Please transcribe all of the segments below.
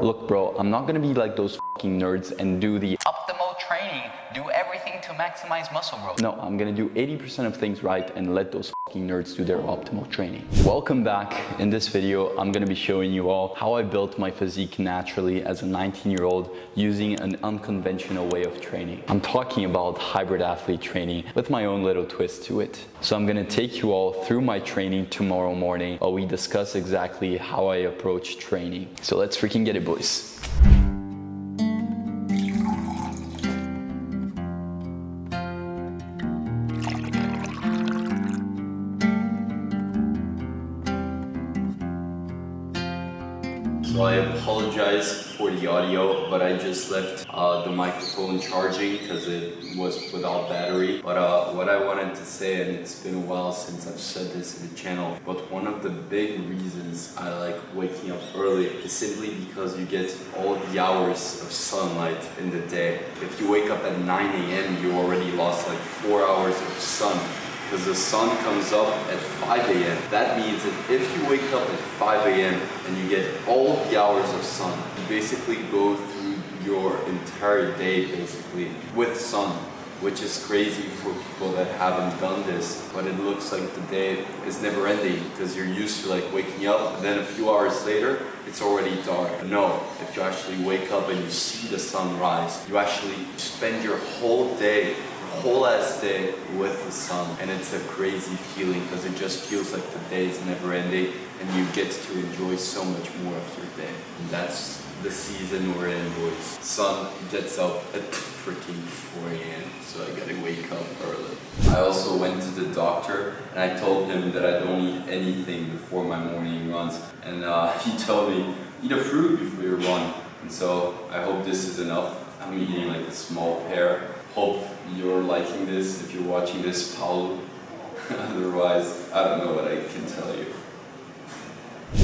look bro, I'm not gonna be like those fucking nerds and do the optimal training, do everything to maximize muscle growth. No, I'm gonna do 80% of things right and let those fucking nerds do their optimal training. Welcome back. In this video, I'm gonna be showing you all how I built my physique naturally as a 19-year-old using an unconventional way of training. I'm talking about hybrid athlete training with my own little twist to it. So I'm gonna take you all through my training tomorrow morning while we discuss exactly how I approach training. So let's freaking get it, boys. So I apologize for the audio, but I just left the microphone charging because it was without battery. But what I wanted to say, and it's been a while since I've said this in the channel, but one of the big reasons I like waking up early is simply because you get all the hours of sunlight in the day. If you wake up at 9 a.m., you already lost like 4 hours of sun. Because the sun comes up at 5 a.m. That means that if you wake up at 5 a.m. and you get all the hours of sun, you basically go through your entire day basically with sun, which is crazy for people that haven't done this. But it looks like the day is never ending because you're used to like waking up and then a few hours later, it's already dark. No, if you actually wake up and you see the sun rise, you actually spend your whole day, whole ass day with the sun, and it's a crazy feeling because it just feels like the day is never ending and you get to enjoy so much more of your day. And that's the season we're in, boys. Sun gets up at freaking 4 a.m. so I gotta wake up early. I also went to the doctor and I told him that I don't eat anything before my morning runs, and he told me eat a fruit before your run, and so I hope this is enough. I'm eating like a small pear. Hope you're liking this if you're watching this, Paulo. Otherwise, I don't know what I can tell you.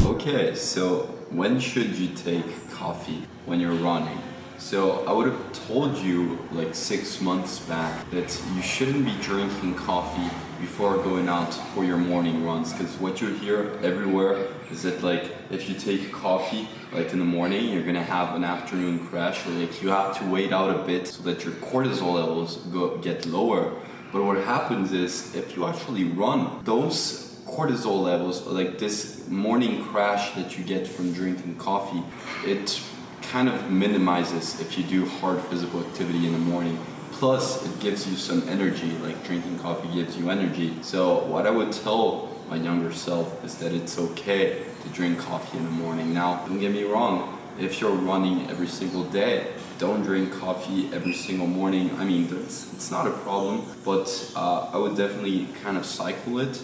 Okay, so when should you take coffee? When you're running. So I would have told you like 6 months back that you shouldn't be drinking coffee before going out for your morning runs, because what you hear everywhere is that like if you take coffee like in the morning, you're gonna have an afternoon crash, or like you have to wait out a bit so that your cortisol levels get lower. But what happens is if you actually run, those cortisol levels, like this morning crash that you get from drinking coffee, it kind of minimizes if you do hard physical activity in the morning. Plus, it gives you some energy, like drinking coffee gives you energy. So what I would tell my younger self is that it's okay to drink coffee in the morning. Now, don't get me wrong, if you're running every single day, don't drink coffee every single morning. I mean, it's not a problem, but I would definitely kind of cycle it.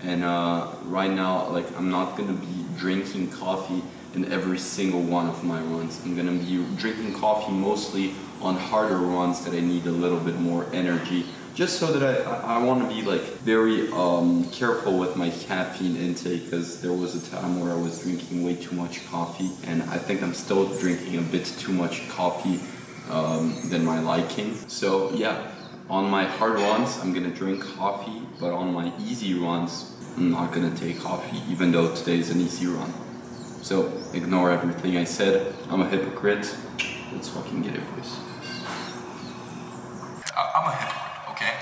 And right now, like I'm not gonna be drinking coffee in every single one of my runs. I'm gonna be drinking coffee mostly on harder runs that I need a little bit more energy, just so that I want to be like very careful with my caffeine intake, because there was a time where I was drinking way too much coffee, and I think I'm still drinking a bit too much coffee than my liking. So yeah, on my hard runs I'm gonna drink coffee, but on my easy runs I'm not gonna take coffee, even though today's an easy run. So ignore everything I said. I'm a hypocrite. Let's fucking get it, boys. I'm a hypocrite, okay?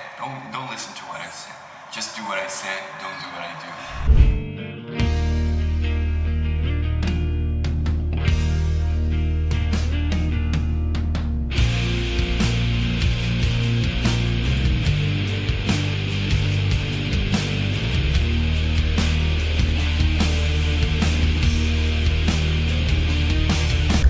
Don't listen to what I say. Just do what I say, don't do what I do.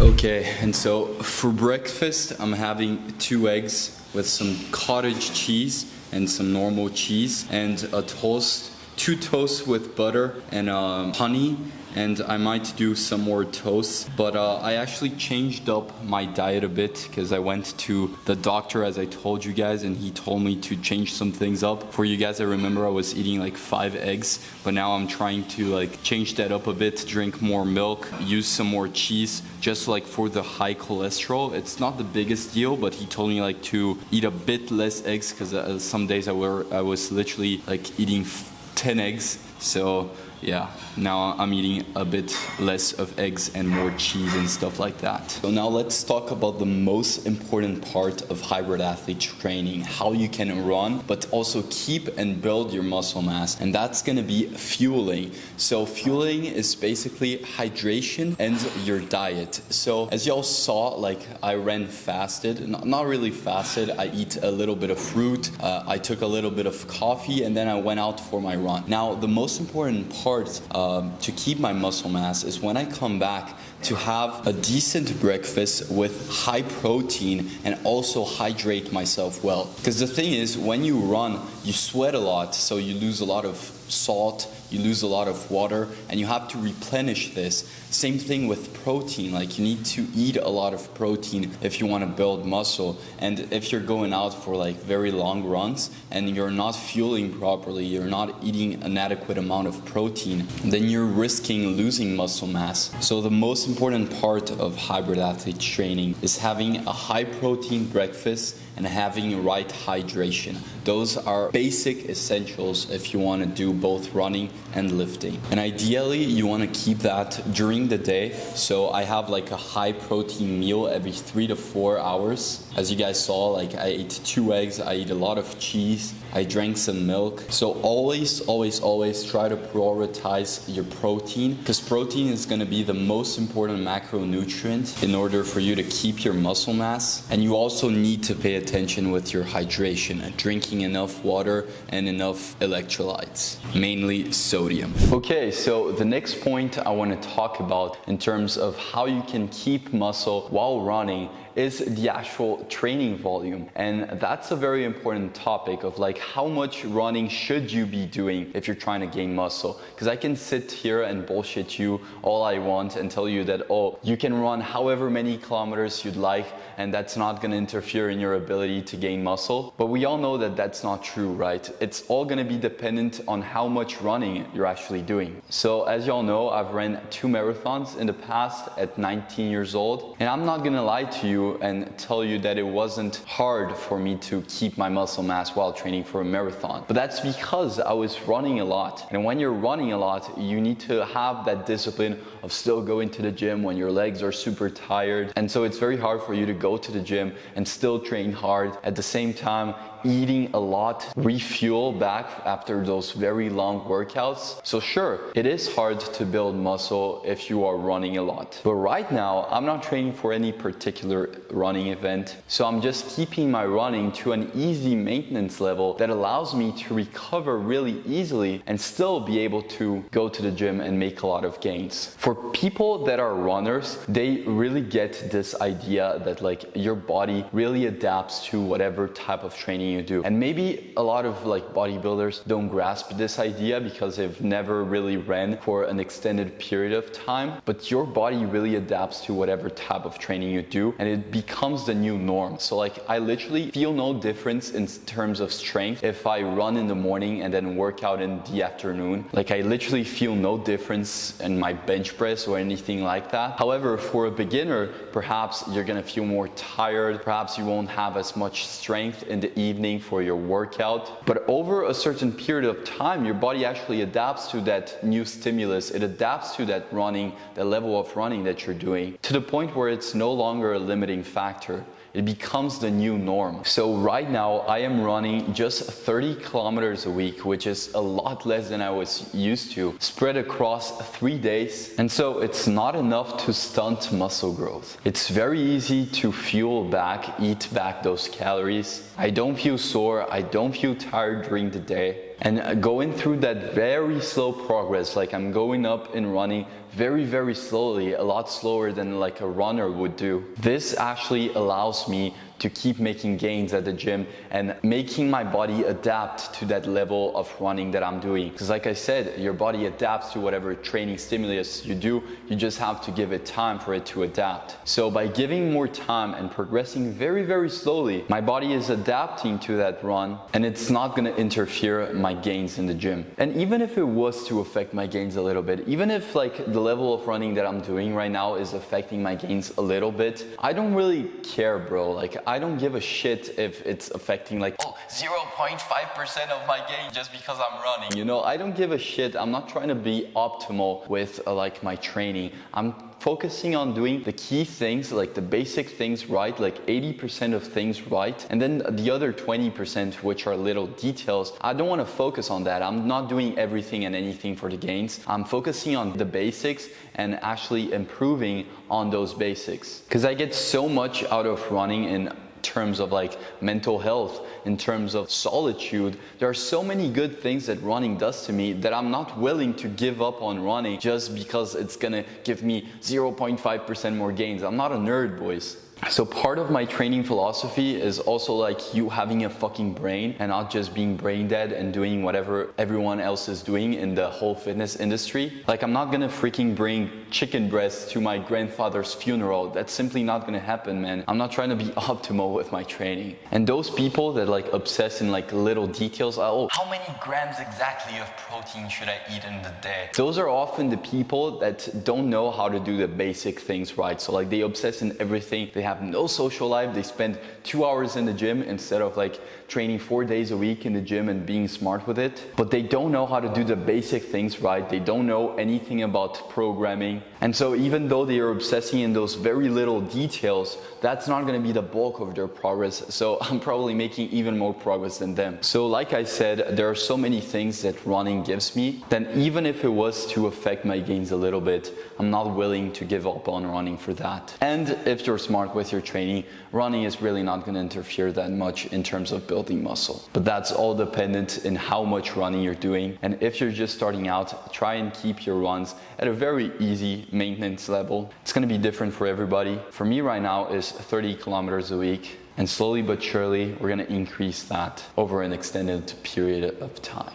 Okay, and so for breakfast, I'm having 2 eggs with some cottage cheese and some normal cheese, and a toast, 2 toasts with butter and honey, and I might do some more toasts. But I actually changed up my diet a bit because I went to the doctor, as I told you guys, and he told me to change some things up. For you guys, I remember I was eating like 5 eggs, but now I'm trying to like change that up a bit, drink more milk, use some more cheese, just like for the high cholesterol. It's not the biggest deal, but he told me like to eat a bit less eggs because some days I was literally like eating 10 eggs. So Yeah, now I'm eating a bit less of eggs and more cheese and stuff like that. So now let's talk about the most important part of hybrid athlete training, how you can run, but also keep and build your muscle mass. And that's gonna be fueling. So fueling is basically hydration and your diet. So as y'all saw, like I ran fasted, not really fasted. I eat a little bit of fruit. I took a little bit of coffee and then I went out for my run. Now, the most important part to keep my muscle mass is when I come back to have a decent breakfast with high protein and also hydrate myself well. Because the thing is, when you run, you sweat a lot, so you lose a lot of salt, you lose a lot of water, and you have to replenish this. Same thing with protein, like you need to eat a lot of protein if you want to build muscle. And if you're going out for like very long runs and you're not fueling properly, you're not eating an adequate amount of protein, then you're risking losing muscle mass. So the most important part of hybrid athlete training is having a high protein breakfast and having right hydration. Those are basic essentials if you want to do both running and lifting. And ideally, you want to keep that during the day. So I have like a high protein meal every 3 to 4 hours. As you guys saw, like I ate 2 eggs, I eat a lot of cheese, I drank some milk. So always try to prioritize your protein, because protein is going to be the most important macronutrient in order for you to keep your muscle mass. And you also need to pay attention with your hydration, drinking enough water and enough electrolytes, mainly sodium. Okay, so the next point I want to talk about in terms of how you can keep muscle while running is the actual training volume. And that's a very important topic of like how much running should you be doing if you're trying to gain muscle. Because I can sit here and bullshit you all I want and tell you that, oh, you can run however many kilometers you'd like and that's not gonna interfere in your ability to gain muscle. But we all know that that's not true, right? It's all gonna be dependent on how much running you're actually doing. So as y'all know, I've ran 2 marathons in the past at 19 years old. And I'm not gonna lie to you and tell you that it wasn't hard for me to keep my muscle mass while training for a marathon. But that's because I was running a lot. And when you're running a lot, you need to have that discipline of still going to the gym when your legs are super tired. And so it's very hard for you to go to the gym and still train hard at the same time eating a lot, refuel back after those very long workouts. So sure, it is hard to build muscle if you are running a lot. But right now, I'm not training for any particular running event. So I'm just keeping my running to an easy maintenance level that allows me to recover really easily and still be able to go to the gym and make a lot of gains. For people that are runners, they really get this idea that like your body really adapts to whatever type of training you do. And maybe a lot of like bodybuilders don't grasp this idea because they've never really ran for an extended period of time, but your body really adapts to whatever type of training you do and it becomes the new norm. So like I literally feel no difference in terms of strength if I run in the morning and then work out in the afternoon. Like I literally feel no difference in my bench press or anything like that. However, for a beginner, perhaps you're gonna feel more tired, perhaps you won't have as much strength in the evening for your workout. But over a certain period of time, your body actually adapts to that new stimulus. It adapts to that running, the level of running that you're doing, to the point where it's no longer a limiting factor. It becomes the new norm. So right now I am running just 30 kilometers a week, which is a lot less than I was used to, spread across 3 days. And so it's not enough to stunt muscle growth. It's very easy to fuel back, eat back those calories. I don't feel sore, I don't feel tired during the day. And going through that very slow progress, like I'm going up and running very slowly, a lot slower than like a runner would do. This actually allows me to keep making gains at the gym and making my body adapt to that level of running that I'm doing. Because like I said, your body adapts to whatever training stimulus you do. You just have to give it time for it to adapt. So by giving more time and progressing very slowly, my body is adapting to that run and it's not going to interfere my gains in the gym. And even if it was to affect my gains a little bit, even if like the level of running that I'm doing right now is affecting my gains a little bit, I don't really care, bro. Like, I don't give a shit if it's affecting like, oh, 0.5% of my gain just because I'm running. You know, I don't give a shit. I'm not trying to be optimal with like my training. I'm focusing on doing the key things, like the basic things right, like 80% of things right. And then the other 20%, which are little details, I don't want to focus on that. I'm not doing everything and anything for the gains. I'm focusing on the basics and actually improving on those basics. Because I get so much out of running in terms of like mental health, in terms of solitude. There are so many good things that running does to me that I'm not willing to give up on running just because it's gonna give me 0.5% more gains. I'm not a nerd, boys. So part of my training philosophy is also like you having a fucking brain and not just being brain dead and doing whatever everyone else is doing in the whole fitness industry. Like, I'm not gonna freaking bring chicken breasts to my grandfather's funeral. That's simply not gonna happen, man. I'm not trying to be optimal with my training. And those people that like obsess in like little details, oh, how many grams exactly of protein should I eat in the day? Those are often the people that don't know how to do the basic things right. So like they obsess in everything. They have no social life. They spend 2 hours in the gym instead of like training 4 days a week in the gym and being smart with it. But they don't know how to do the basic things right. They don't know anything about programming. And so even though they are obsessing in those very little details, that's not going to be the bulk of their progress. So I'm probably making even more progress than them. So like I said, there are so many things that running gives me, then even if it was to affect my gains a little bit, I'm not willing to give up on running for that. And if you're smart with your training, running is really not going to interfere that much in terms of building muscle. But that's all dependent in how much running you're doing. And if you're just starting out, try and keep your runs at a very easy maintenance level. It's going to be different for everybody. For me right now is 30 kilometers a week. And slowly but surely, we're going to increase that over an extended period of time.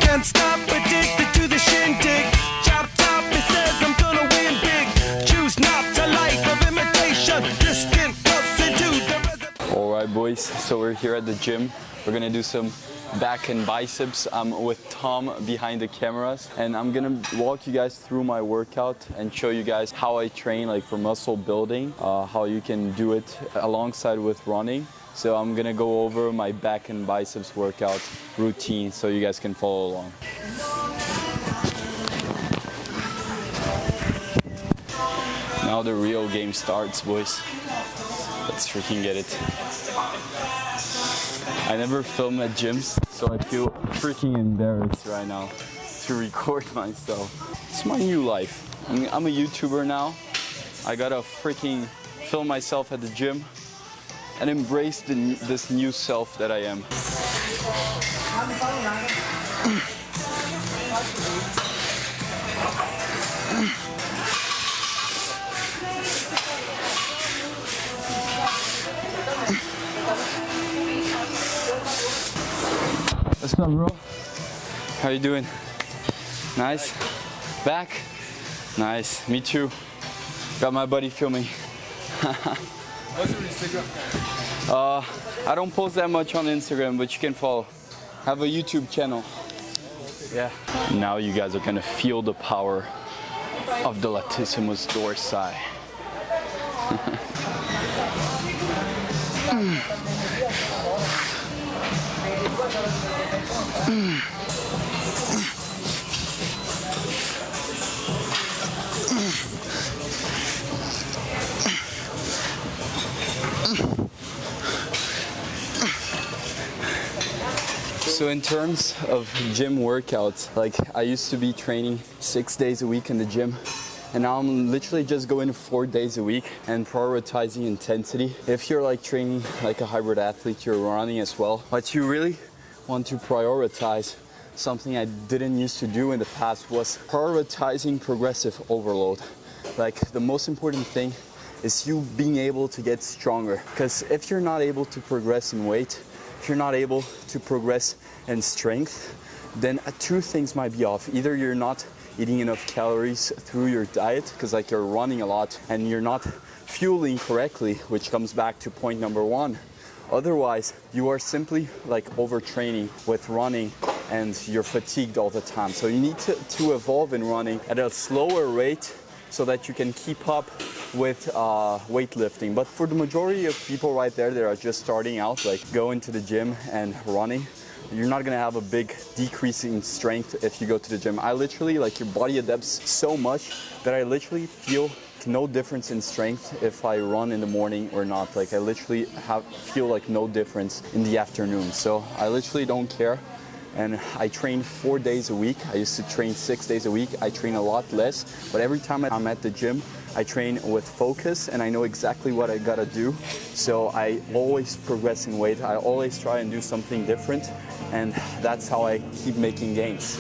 Can't stop, addicted to the shindig. Chop top, it says I'm gonna win big. Choose not to life of imitation. Distant cuts into the Alright boys, so we're here at the gym. We're gonna do some back and biceps. I'm with Tom behind the cameras and I'm gonna walk you guys through my workout and show you guys how I train like for muscle building, how you can do it alongside with running. So I'm gonna go over my back and biceps workout routine so you guys can follow along. Now the real game starts, boys. Let's freaking get it. I never film at gyms, so I feel freaking embarrassed right now to record myself. It's my new life. I'm a YouTuber now. I gotta freaking film myself at the gym and embrace this new self that I am. What's up, bro? How you doing? Nice? Back? Nice, me too. Got my buddy filming. What's your Instagram? I don't post that much on Instagram, but you can follow. I have a YouTube channel. Yeah. Now you guys are gonna feel the power of the latissimus dorsi. So in terms of gym workouts, like I used to be training 6 days a week in the gym, and now I'm literally just going 4 days a week and prioritizing intensity. If you're like training like a hybrid athlete, you're running as well, but you really want to prioritize something I didn't used to do in the past was prioritizing progressive overload. Like the most important thing is you being able to get stronger, because if you're not able to progress in weight, if you're not able to progress in strength, then two things might be off. Either you're not eating enough calories through your diet, because like you're running a lot and you're not fueling correctly, which comes back to point number one. Otherwise, you are simply like overtraining with running and you're fatigued all the time. So you need to evolve in running at a slower rate so that you can keep up with weightlifting. But for the majority of people right there that are just starting out, like going to the gym and running, you're not gonna have a big decrease in strength if you go to the gym. I literally, like, your body adapts so much that I literally feel no difference in strength if I run in the morning or not. Like, I literally feel like no difference in the afternoon. So I literally don't care. And I train 4 days a week. I used to train 6 days a week. I train a lot less, but every time I'm at the gym, I train with focus and I know exactly what I gotta do. So I always progress in weight. I always try and do something different, and that's how I keep making gains.